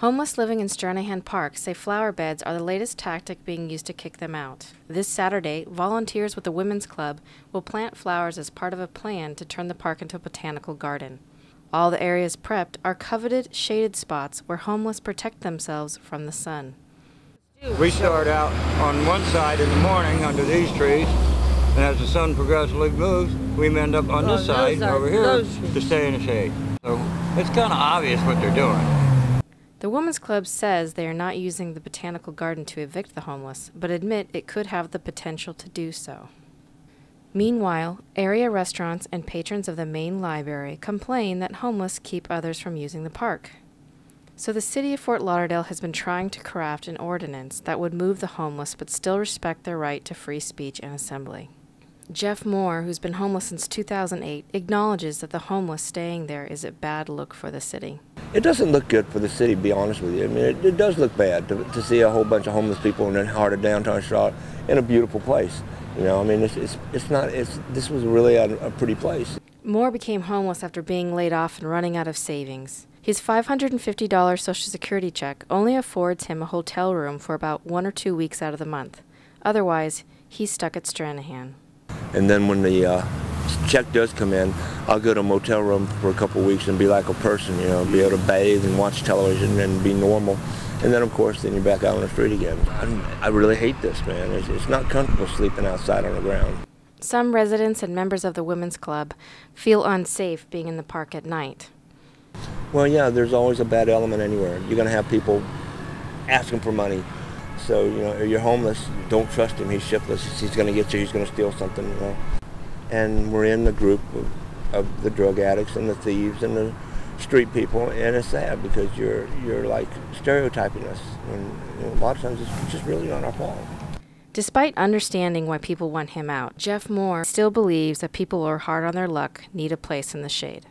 Homeless living in Stranahan Park say flower beds are the latest tactic being used to kick them out. This Saturday, volunteers with the Women's Club will plant flowers as part of a plan to turn the park into a botanical garden. All the areas prepped are coveted shaded spots where homeless protect themselves from the sun. We start out on one side in the morning under these trees, and as the sun progressively moves, we end up on this side over here to stay in the shade. So it's kind of obvious what they're doing. The Women's Club says they are not using the botanical garden to evict the homeless, but admit it could have the potential to do so. Meanwhile, area restaurants and patrons of the main library complain that homeless keep others from using the park. So the city of Fort Lauderdale has been trying to craft an ordinance that would move the homeless but still respect their right to free speech and assembly. Jeff Moore, who's been homeless since 2008, acknowledges that the homeless staying there is a bad look for the city. It doesn't look good for the city, to be honest with you. I mean, it does look bad to see a whole bunch of homeless people in the heart of downtown Charlotte in a beautiful place. You know, I mean, this was really a pretty place. Moore became homeless after being laid off and running out of savings. His $550 Social Security check only affords him a hotel room for about 1 or 2 weeks out of the month. Otherwise, he's stuck at Stranahan. And then when the check does come in, I'll go to a motel room for a couple of weeks and be like a person, you know, be able to bathe and watch television and be normal. And then, of course, then you're back out on the street again. I really hate this, man. It's not comfortable sleeping outside on the ground. Some residents and members of the Women's Club feel unsafe being in the park at night. Well, yeah, there's always a bad element anywhere. You're going to have people asking for money. So, you know, you're homeless, don't trust him, he's shiftless, he's going to get you, he's going to steal something, you know. And we're in the group of the drug addicts and the thieves and the street people, and it's sad because you're like stereotyping us. And you know, a lot of times it's just really not our fault. Despite understanding why people want him out, Jeff Moore still believes that people who are hard on their luck need a place in the shade.